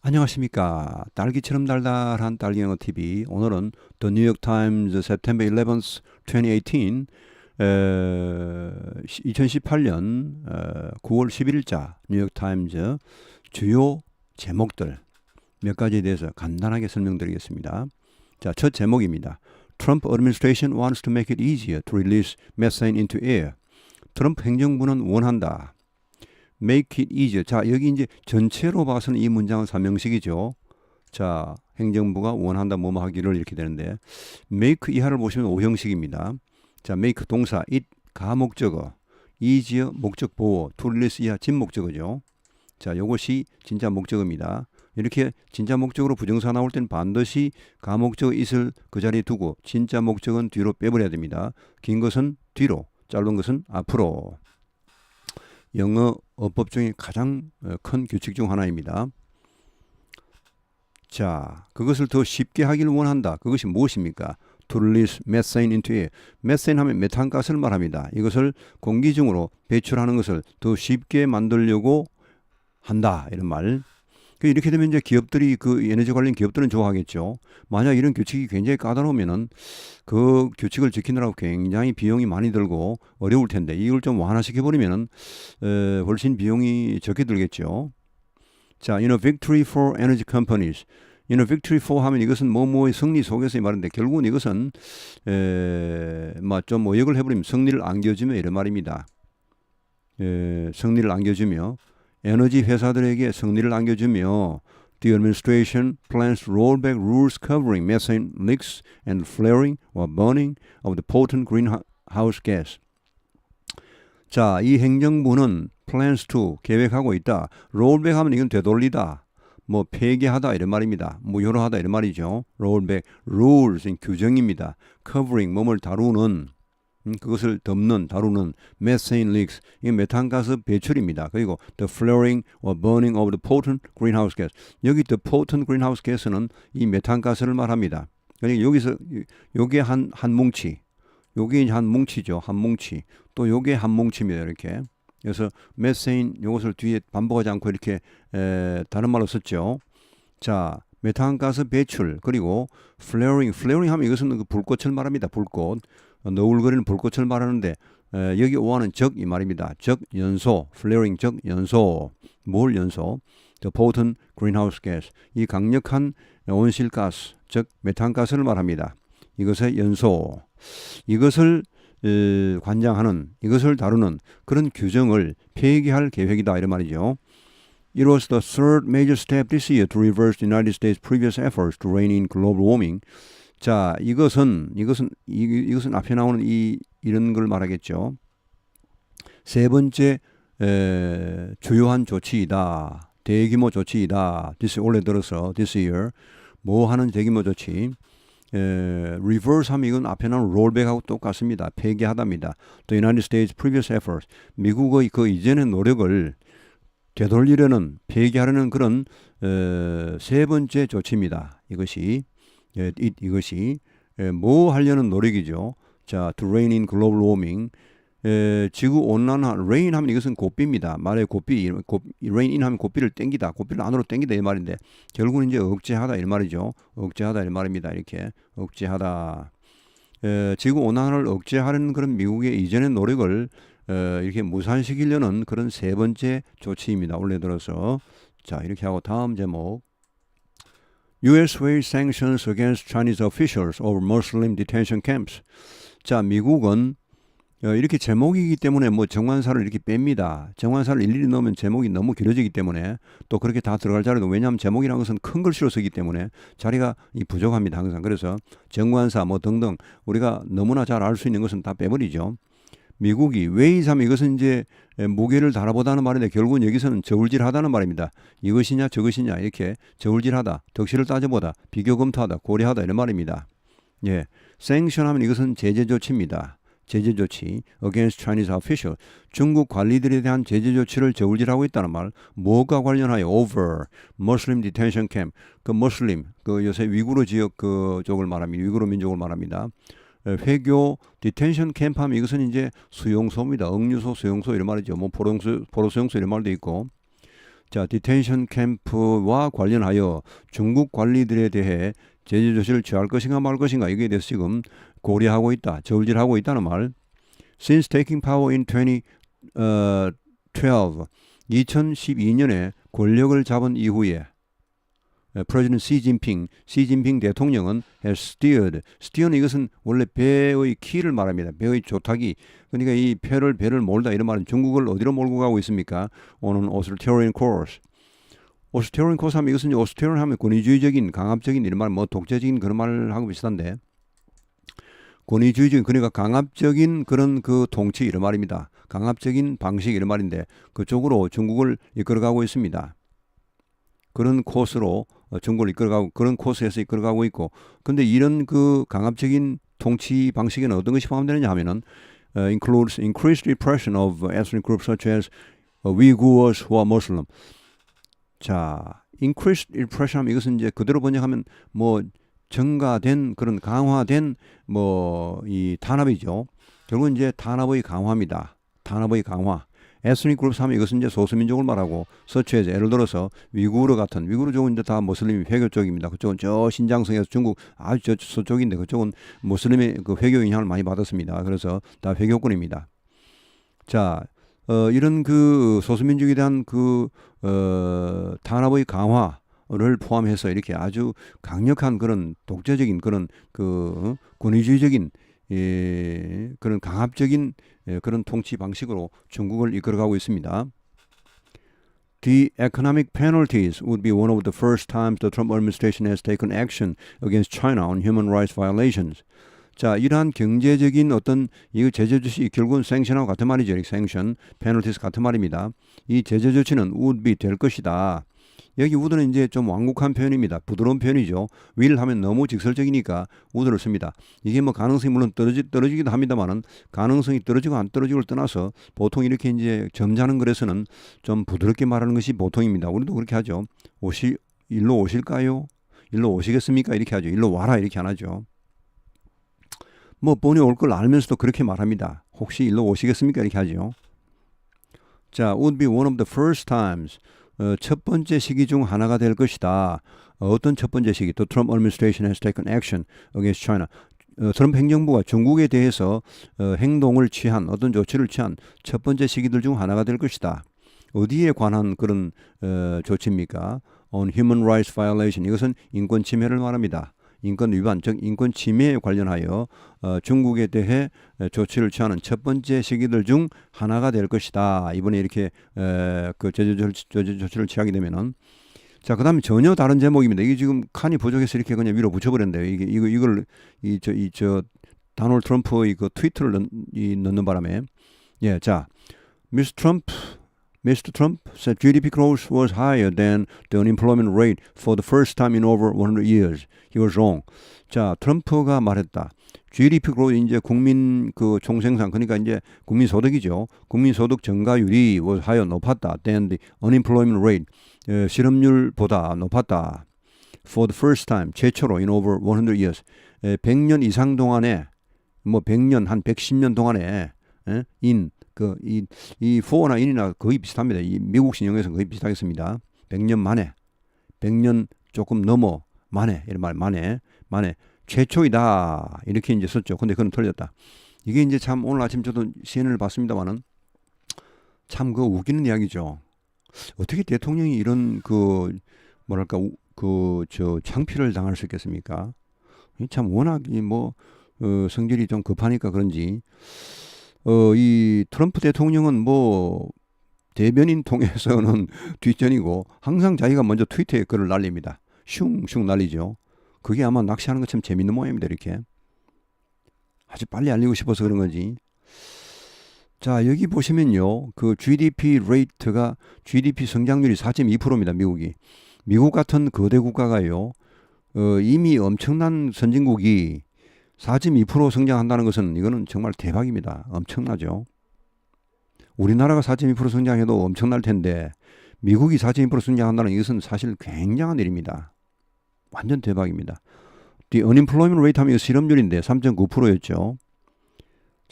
안녕하십니까. 딸기처럼 달달한 딸기 영어 TV. 오늘은 The New York Times September 11th, 2018 2018년 9월 11일자 뉴욕 타임즈 주요 제목들 몇 가지에 대해서 간단하게 설명드리겠습니다. 자, 첫 제목입니다. Trump administration wants to make it easier to release methane into air. 트럼프 행정부는 원한다. make it easier. 자, 여기 이제 전체로 봐서는 이 문장은 삼형식이죠. 자, 행정부가 원한다 뭐뭐 하기를 이렇게 되는데 make 이하를 보시면 오형식입니다. 자, make 동사 it 가목적어, easier 목적 보호, to release 이하 진목적어죠. 자, 요것이 진짜 목적어입니다. 이렇게 진짜 목적으로 부정사 나올 때는 반드시 가목적어 it을 그 자리에 두고 진짜 목적은 뒤로 빼버려야 됩니다. 긴 것은 뒤로, 짧은 것은 앞으로. 영어 어법 중에 가장 큰 규칙 중 하나입니다. 자, 그것을 더 쉽게 하기를 원한다. 그것이 무엇입니까? To release methane into air. methane 하면 메탄가스를 말합니다. 이것을 공기 중으로 배출하는 것을 더 쉽게 만들려고 한다. 이런 말. 이렇게 되면 이제 기업들이 그 에너지 관련 기업들은 좋아하겠죠. 만약 이런 규칙이 굉장히 까다로우면은 그 규칙을 지키느라고 굉장히 비용이 많이 들고 어려울 텐데 이걸 좀 완화시켜 버리면은 훨씬 비용이 적게 들겠죠. 자, victory for energy companies. victory for 하면 이것은 뭐뭐의 승리 속에서의 말인데 결국은 이것은 좀 어역을 해버리면 승리를 안겨주며 이런 말입니다. 승리를 안겨주며 에너지 회사들에게 승리를 안겨주며 The administration plans to roll back rules covering methane leaks and flaring or burning of the potent greenhouse gas. 자, 이 행정부는 plans to 계획하고 있다. roll back 하면 이건 되돌리다. 뭐 폐기하다 이런 말입니다. 무효로하다 이런 말이죠. roll back rules 규정입니다. covering 몸을 다루는 그것을 덮는, 다루는 methane leaks, 이게 메탄가스 배출입니다. 그리고 the flaring or burning of the potent greenhouse gas. 여기 the potent greenhouse gas는 이 메탄가스를 말합니다. 그러니까 여기서 요게 한 뭉치, 요게 한 뭉치죠. 한 뭉치. 또 요게 한 뭉치입니다. 이렇게. 그래서 methane 요것을 뒤에 반복하지 않고 이렇게 다른 말로 썼죠. 자, 메탄가스 배출 그리고 flaring 하면 이것은 그 불꽃을 말합니다. 불꽃. 너울거리는 불꽃을 말하는데 여기 오하는 적 이 말입니다. 적 연소, flaring 적 연소. 뭘 연소? The potent greenhouse gas. 이 강력한 온실가스, 즉 메탄가스를 말합니다. 이것의 연소. 이것을 관장하는, 이것을 다루는 그런 규정을 폐기할 계획이다 이런 말이죠. It was the third major step this year to reverse the United States' previous efforts to rein in global warming. 자, 이것은 앞에 나오는 이런 걸 말하겠죠. 세 번째 주요한 조치이다. 대규모 조치이다. 올해 들어서 this year 뭐 하는 대규모 조치. reverse 하면 이건 앞에 나오는 rollback하고 똑같습니다. 폐기하답니다. The United States' previous efforts. 미국의 그 이전의 노력을 되돌리려는 폐기하려는 그런 세 번째 조치입니다. 이것이 뭐 하려는 노력이죠. 자, to rein in global warming. 지구 온난화, rain 하면 이것은 고비입니다. 말의 고비, rain in 하면 고비를 땡기다, 고비를 안으로 땡기다 이 말인데 결국은 이제 억제하다 이 말이죠. 억제하다 이 말입니다. 이렇게 억제하다. 지구 온난화를 억제하려는 그런 미국의 이전의 노력을 이렇게 무산시키려는 그런 세 번째 조치입니다. 올해 들어서. 자, 이렇게 하고 다음 제목. U.S. weighs sanctions against Chinese officials over Muslim detention camps. 자, 미국은 이렇게 제목이기 때문에 뭐 정관사를 이렇게 뺍니다. 정관사를 일일이 넣으면 제목이 너무 길어지기 때문에 또 그렇게 다 들어갈 자리도 왜냐하면 제목이라는 것은 큰 글씨로 쓰기 때문에 자리가 부족합니다. 항상. 그래서 정관사 뭐 등등 우리가 너무나 잘 알 수 있는 것은 다 빼버리죠. 미국이 웨이하면 이것은 이제 무게를 달아보다는 말인데 결국은 여기서는 저울질하다는 말입니다. 이것이냐 저것이냐 이렇게 저울질하다, 덕실을 따져보다, 비교 검토하다, 고려하다 이런 말입니다. 예, sanction 하면 이것은 제재 조치입니다. 제재 조치 against Chinese official. 중국 관리들에 대한 제재 조치를 저울질하고 있다는 말. 뭐가 관련하여 over Muslim detention camp. 그 무슬림, 그 요새 위구르 지역 그 쪽을 말합니다. 위구르 민족을 말합니다. 회교 디텐션 캠프 하면 이것은 이제 수용소입니다. 억류소, 수용소 이런 말이죠. 뭐 포로 수용소 이런 말도 있고. 자, 디텐션 캠프와 관련하여 중국 관리들에 대해 제재 조치를 취할 것인가 말 것인가 이게 대해서 지금 고려하고 있다. 저울질하고 있다는 말. Since taking power in 2012 권력을 잡은 이후에 프레지던트 시진핑 대통령은 has steered는 이것은 원래 배의 키를 말합니다. 배의 조타기. 그러니까 이 배를 몰다 이런 말은 중국을 어디로 몰고 가고 있습니까? on an authoritarian course. authoritarian course 하면 이것은 authoritarian 하면 권위주의적인, 강압적인 이런 말, 뭐 독재적인 그런 말하고 비슷한데 권위주의적인 그러니까 강압적인 그런 그 통치 이런 말입니다. 강압적인 방식 이런 말인데 그쪽으로 중국을 이끌어가고 있습니다. 그런 코스로 중국을 이끌어가고 그런 코스에서 이끌어가고 있고 근데 이런 그 강압적인 통치 방식에는 어떤 것이 포함되느냐 하면은 includes increased repression of ethnic groups such as Uyghurs who are Muslim. 자, increased repression 하면 이것은 이제 그대로 번역하면 뭐 증가된 그런 강화된 뭐 이 탄압이죠. 결국은 이제 탄압의 강화입니다. 탄압의 강화. 에스닉 그룹 하면 이것은 이제 소수민족을 말하고 서치에서 예를 들어서 위구르 쪽은 이제 다 무슬림 회교 쪽입니다. 그쪽은 저 신장성에서 중국 아주 저 서쪽인데 그쪽은 무슬림의 그 회교 영향을 많이 받았습니다. 그래서 다 회교권입니다. 자, 이런 그 소수민족에 대한 그 탄압의 강화를 포함해서 이렇게 아주 강력한 그런 독재적인 그런 그 권위주의적인 그런 강압적인 그런 통치 방식으로 중국을 이끌어가고 있습니다. The economic penalties would be one of the first times the Trump administration has taken action against China on human rights violations. 자, 이러한 경제적인 어떤 이 제재 조치 결국은 생션하고 같은 말이죠. 생션, penalties 같은 말입니다. 이 제재 조치는 would be 될 것이다. 여기 would는 이제 좀 완곡한 표현입니다. 부드러운 표현이죠. will 하면 너무 직설적이니까 would를 씁니다. 이게 뭐 가능성이 물론 떨어지기도 합니다만은 가능성이 떨어지고 안 떨어지고를 떠나서 보통 이렇게 이제 점잖은 글에서는 좀 부드럽게 말하는 것이 보통입니다. 우리도 그렇게 하죠. 일로 오실까요? 일로 오시겠습니까? 이렇게 하죠. 일로 와라 이렇게 안 하죠. 뭐 뻔히 올 걸 알면서도 그렇게 말합니다. 혹시 일로 오시겠습니까? 이렇게 하죠. 자, would be one of the first times. 첫 번째 시기 중 하나가 될 것이다. 어떤 첫 번째 시기? The Trump administration has taken action against China. 트럼프 행정부가 중국에 대해서 행동을 취한 어떤 조치를 취한 첫 번째 시기들 중 하나가 될 것이다. 어디에 관한 그런 조치입니까? On human rights violation. 이것은 인권 침해를 말합니다. 인권 위반, 즉 인권 침해에 관련하여 중국에 대해 조치를 취하는 첫 번째 시기들 중 하나가 될 것이다. 이번에 이렇게 그 제재 조치를 취하게 되면은 자, 그다음에 전혀 다른 제목입니다. 이게 지금 칸이 부족해서 이렇게 그냥 위로 붙여버렸는데요. 이걸 저 다널드 트럼프의 그 트위터를 넣는 바람에 예, 자, Mr. Trump said GDP growth was higher than the unemployment rate for the first time in over 100 years. He was wrong. 자, 트럼프가 말했다. GDP growth 이제 국민 그 총생산 그러니까 이제 국민 소득이죠. 국민 소득 증가율이 was higher 높았다. than the unemployment rate. 실업률보다 높았다. For the first time 최초로 in over 100 years. 100년 이상 동안에 뭐 100년 한 110년 동안에 이 for나 in이나 거의 비슷합니다. 이 미국식 영어에서는 거의 비슷하겠습니다. 100년 만에, 100년 조금 넘어 만에, 이런 말 만에 최초이다 이렇게 이제 썼죠. 근데 그건 틀렸다. 이게 이제 참 오늘 아침 저도 CNN을 봤습니다만은 참 그 웃기는 이야기죠. 어떻게 대통령이 이런 그 뭐랄까 그 저 창피를 당할 수 있겠습니까? 참 워낙 뭐 성질이 좀 급하니까 그런지. 이 트럼프 대통령은 뭐 대변인 통해서는 뒷전이고 항상 자기가 먼저 트위터에 글을 날립니다. 슝슝 날리죠. 그게 아마 낚시하는 것처럼 재밌는 모양입니다. 이렇게 아주 빨리 알리고 싶어서 그런 거지. 자, 여기 보시면요. 그 GDP 레이트가 GDP 성장률이 4.2%입니다. 미국이. 미국 같은 거대 국가가요. 이미 엄청난 선진국이 4.2% 성장한다는 것은 이거는 정말 대박입니다. 엄청나죠. 우리나라가 4.2% 성장해도 엄청날 텐데 미국이 4.2% 성장한다는 이것은 사실 굉장한 일입니다. 완전 대박입니다. The unemployment rate 하면 실업률인데 3.9%였죠.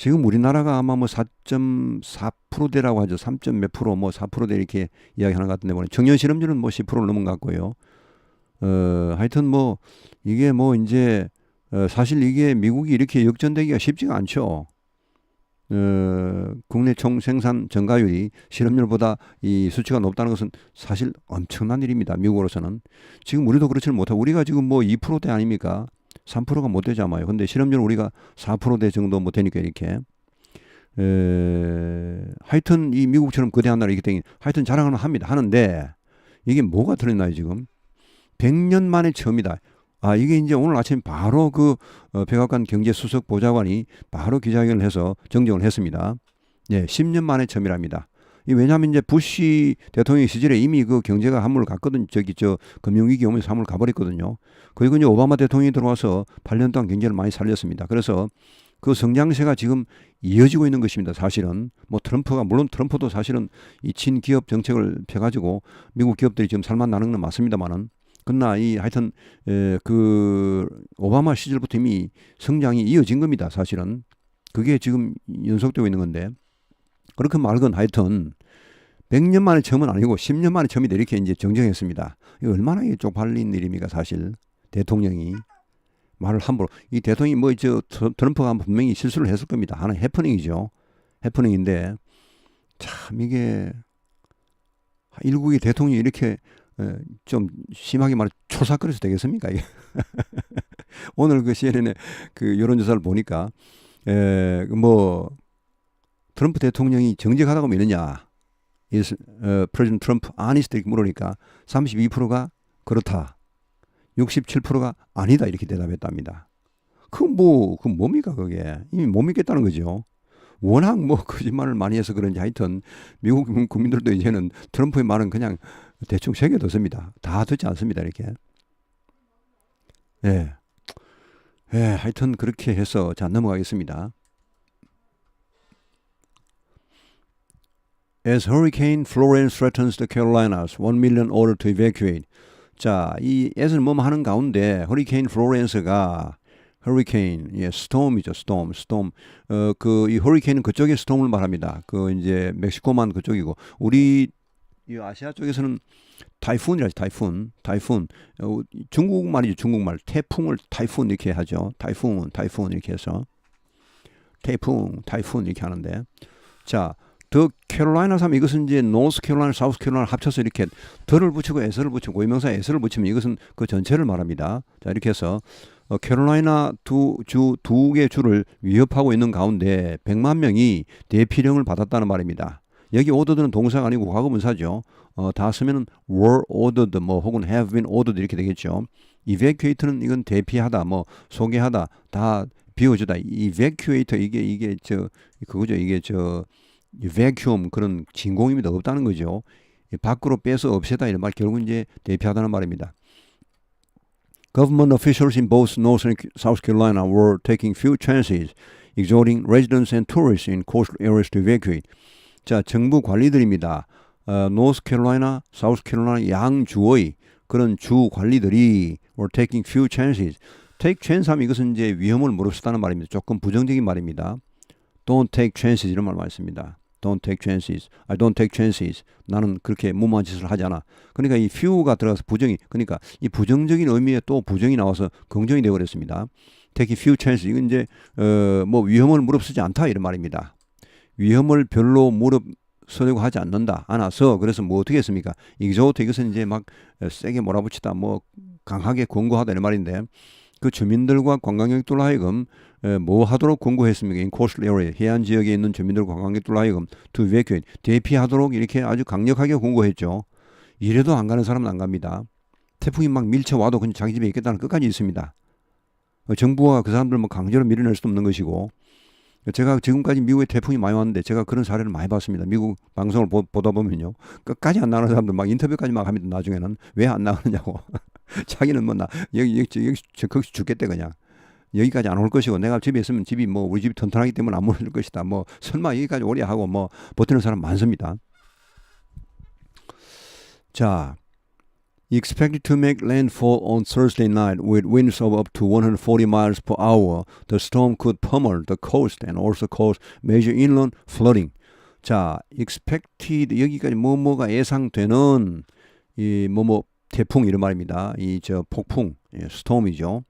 지금 우리나라가 아마 뭐 4.4%대라고 하죠. 3. 몇 프로, 뭐 4%대 이렇게 이야기하는 것 같은데, 청년 실업률은 뭐 10%를 넘은 것 같고요. 하여튼 뭐 이게 뭐 이제 사실 이게 미국이 이렇게 역전되기가 쉽지가 않죠. 국내 총생산 증가율이 실업률보다 이 수치가 높다는 것은 사실 엄청난 일입니다. 미국으로서는. 지금 우리도 그렇지는 못하고, 우리가 지금 뭐 2%대 아닙니까? 3%가 못 되잖아요. 근데 실업률 우리가 4%대 정도 못 되니까 이렇게. 하여튼 이 미국처럼 거대한 나라 이렇게 되니 하여튼 자랑은 합니다. 하는데 이게 뭐가 들었나요 지금? 100년 만에 처음이다. 아, 이게 이제 오늘 아침 바로 그 백악관 경제수석 보좌관이 바로 기자회견을 해서 정정을 했습니다. 예, 10년 만에 처음이랍니다. 왜냐하면 이제 부시 대통령 시절에 이미 그 경제가 한물 갔거든. 금융위기 오면서 한물 가버렸거든요. 그리고 이제 오바마 대통령이 들어와서 8년 동안 경제를 많이 살렸습니다. 그래서 그 성장세가 지금 이어지고 있는 것입니다. 사실은 뭐 물론 트럼프도 사실은 이 친기업 정책을 펴가지고 미국 기업들이 지금 살만 나는 건 맞습니다만은, 그러나 하여튼 그 오바마 시절부터 이미 성장이 이어진 겁니다. 사실은 그게 지금 연속되고 있는 건데, 그렇게 말건 하여튼 100년 만에 처음은 아니고 10년 만에 처음이다 이렇게 이제 정정했습니다. 이거 얼마나 쪽팔린 일입니까 사실. 대통령이 말을 함부로, 이 대통령이 뭐 트럼프가 분명히 실수를 했을 겁니다. 하나의 해프닝이죠. 해프닝인데 참 이게 일국의 대통령이 이렇게 좀 심하게 말해 초사거려서 되겠습니까? 오늘 그 CNN의 그 여론조사를 보니까 뭐 트럼프 대통령이 정직하다고 믿느냐, 프레지던트 트럼프 honest 이렇게 물으니까 32%가 그렇다, 67%가 아니다 이렇게 대답했답니다. 그 뭡니까 그게? 이미 못 믿겠다는 거죠. 워낙 뭐 거짓말을 많이 해서 그런지 하여튼 미국 국민들도 이제는 트럼프의 말은 그냥 대충 새겨듣습니다. 다 듣지 않습니다 이렇게. 예. 하여튼 그렇게 해서 자 넘어가겠습니다. As Hurricane Florence threatens the Carolinas, 1 million ordered to evacuate. 자, 이 as을 뭐뭐 하는 가운데 허리케인 플로렌스가 스톰이죠, 스톰. 이 허리케인은 그쪽의 스톰을 말합니다. 그 이제 멕시코만 그쪽이고, 우리 이 아시아 쪽에서는 타이푼이라지, 타이푼. 중국말이죠, 중국말. 태풍을 타이푼 이렇게 하죠. 타이푼 이렇게 해서 타이푼 이렇게 하는데, 자, 더 캐롤라이나 섬, 이것은 이제 노스 캐롤라이나, 사우스 캐롤라이나 합쳐서 이렇게 더를 붙이고 에서를 붙이고 고유명사에 에서를 붙이면 이것은 그 전체를 말합니다. 자, 이렇게 해서 캐롤라이나 두 개 주를 위협하고 있는 가운데 100만 명이 대피령을 받았다는 말입니다. 여기 ordered는 동사가 아니고 과거분사죠. 다 쓰면은 were ordered 뭐 혹은 have been ordered 이렇게 되겠죠. evacuate는 이건 대피하다, 뭐 소개하다, 다 비워주다. evacuate 이게 그거죠. 이게 vacuum 그런 진공입니다. 없다는 거죠. 밖으로 빼서 없애다 이런 말, 결국 이제 대피하다는 말입니다. Government officials in both North and South Carolina were taking few chances, exhorting residents and tourists in coastal areas to evacuate. 자, 정부 관리들입니다. North Carolina, South Carolina 양주의 그런 주 관리들이 were taking few chances. Take chance 하면 이것은 이제 위험을 무릅쓰다는 말입니다. 조금 부정적인 말입니다. Don't take chances 이런 말 많이 씁니다. Don't take chances. I don't take chances. 나는 그렇게 무모한 짓을 하지 않아. 그러니까 이 few가 들어가서 부정이, 그러니까 이 부정적인 의미에 또 부정이 나와서 긍정이 되어버렸습니다. Take few chances. 이건 이제 뭐 위험을 무릅쓰지 않다 이런 말입니다. 위험을 별로 무릅쓰려고 하지 않아서 그래서 뭐 어떻게 했습니까? exhort 이것은 이제 막 세게 몰아붙이다, 뭐 강하게 권고하다 이런 말인데, 그 주민들과 관광객들로 하여금 뭐 하도록 권고했습니까? In coastal area, 해안 지역에 있는 주민들과 관광객들로 하여금 to evacuate, 대피하도록 이렇게 아주 강력하게 권고했죠. 이래도 안 가는 사람은 안 갑니다. 태풍이 막 밀쳐와도 그냥 자기 집에 있겠다는 끝까지 있습니다. 정부가 그 사람들 뭐 강제로 밀어낼 수도 없는 것이고, 제가 지금까지 미국에 태풍이 많이 왔는데 제가 그런 사례를 많이 봤습니다. 미국 방송을 보다 보면요, 끝까지 안 나가는 사람들 막 인터뷰까지 막 합니다. 나중에는 왜 안 나가느냐고. 자기는 뭐 여기 거기서 죽겠대 그냥. 여기까지 안 올 것이고, 내가 집에 있으면 집이 뭐 우리 집이 튼튼하기 때문에 안 무너질 것이다. 뭐 설마 여기까지 오려 하고 뭐 버티는 사람 많습니다. 자, Expected to make landfall on Thursday night with winds of up to 140 miles per hour. The storm could pummel the coast and also cause major inland flooding. 자, expected 여기까지 뭐뭐가 예상되는 이 뭐뭐 태풍 이런 말입니다. 이 저 폭풍, 스톰이죠.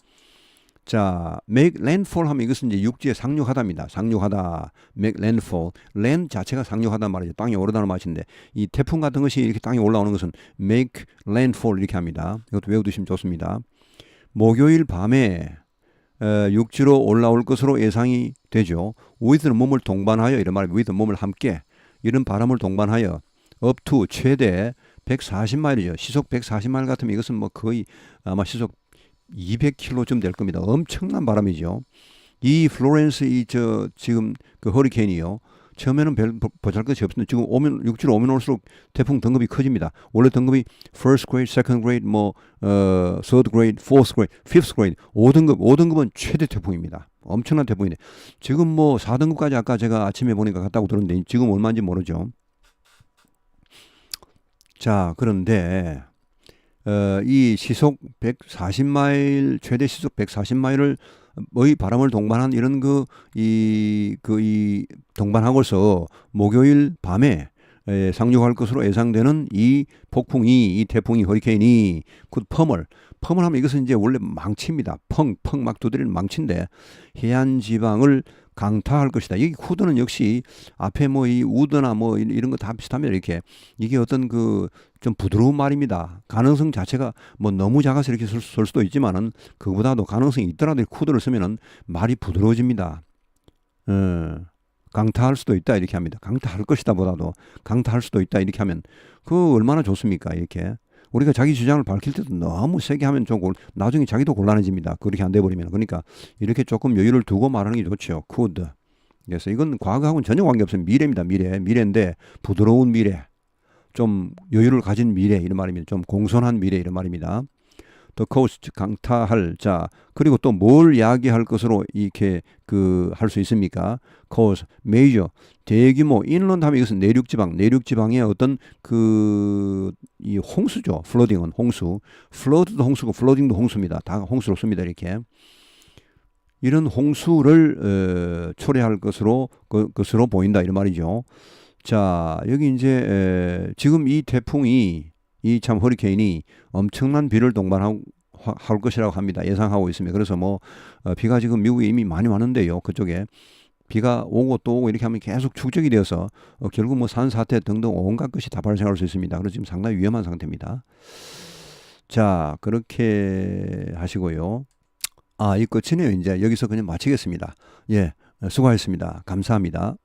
자, make landfall 하면 이것은 이제 육지에 상륙하다입니다. 상륙하다, make landfall. land 자체가 상륙하다는 말이죠. 땅에 오르다는 말인데 이 태풍 같은 것이 이렇게 땅에 올라오는 것은 make landfall 이렇게 합니다. 이것도 외워두시면 좋습니다. 목요일 밤에 육지로 올라올 것으로 예상이 되죠. with는 몸을 동반하여 이런 말입니다. with 몸을 함께 이런 바람을 동반하여 up to 최대 140마일이죠. 시속 140마일 같으면 이것은 뭐 거의 아마 시속 200km쯤 될 겁니다. 엄청난 바람이죠. 이 플로렌스 지금 그 허리케인이요. 처음에는 별 보잘것이 없었는데 지금 육지로 오면 올수록 태풍 등급이 커집니다. 원래 등급이 first grade, second grade, third grade, fourth grade, fifth grade, 5등급은 최대 태풍입니다. 엄청난 태풍인데 지금 뭐 4등급까지 아까 제가 아침에 보니까 갔다고 들었는데 지금 얼마인지 모르죠. 자, 그런데 이 시속 140마일, 최대 시속 140마일을 의 바람을 동반한 이런 이 동반하고서 목요일 밤에 상륙할 것으로 예상되는 이 폭풍이, 이 태풍이, 허리케인이 펌을 하면 이것은 이제 원래 망치입니다. 펑 막 두드리는 망치인데 해안 지방을 강타할 것이다. 여기 쿠드는 역시 앞에 뭐 이 우드나 뭐 이런 거 다 비슷합니다. 이렇게 이게 어떤 좀 부드러운 말입니다. 가능성 자체가 뭐 너무 작아서 이렇게 쓸 수도 있지만은 그보다도 가능성이 있더라도 쿠드를 쓰면은 말이 부드러워집니다. 강타할 수도 있다 이렇게 합니다. 강타할 것이다 보다도 강타할 수도 있다 이렇게 하면 그 얼마나 좋습니까? 이렇게 우리가 자기 주장을 밝힐 때도 너무 세게 하면 좀 나중에 자기도 곤란해집니다. 그렇게 안 돼버리면. 그러니까 이렇게 조금 여유를 두고 말하는 게 좋죠. could. 그래서 이건 과거하고는 전혀 관계없어요. 미래입니다. 미래인데 부드러운 미래, 좀 여유를 가진 미래 이런 말입니다. 좀 공손한 미래 이런 말입니다. The coast 강타할. 자, 그리고 또 뭘 야기할 것으로 이렇게 할 수 있습니까? cause major 대규모 inland 하면 이것은 내륙지방의 어떤 이 홍수죠. flooding은 홍수. flood도 홍수고 flooding도 홍수입니다. 다 홍수로 씁니다. 이렇게. 이런 홍수를 초래할 것으로 보인다 이런 말이죠. 자, 여기 이제 지금 이 태풍이 이 참 허리케인이 엄청난 비를 동반할 것이라고 합니다. 예상하고 있습니다. 그래서 비가 지금 미국에 이미 많이 왔는데요. 그쪽에 비가 오고 또 오고 이렇게 하면 계속 축적이 되어서 결국 산사태 등등 온갖 것이 다 발생할 수 있습니다. 그래서 지금 상당히 위험한 상태입니다. 자, 그렇게 하시고요. 이 끝이네요. 이제 여기서 그냥 마치겠습니다. 예, 수고하셨습니다. 감사합니다.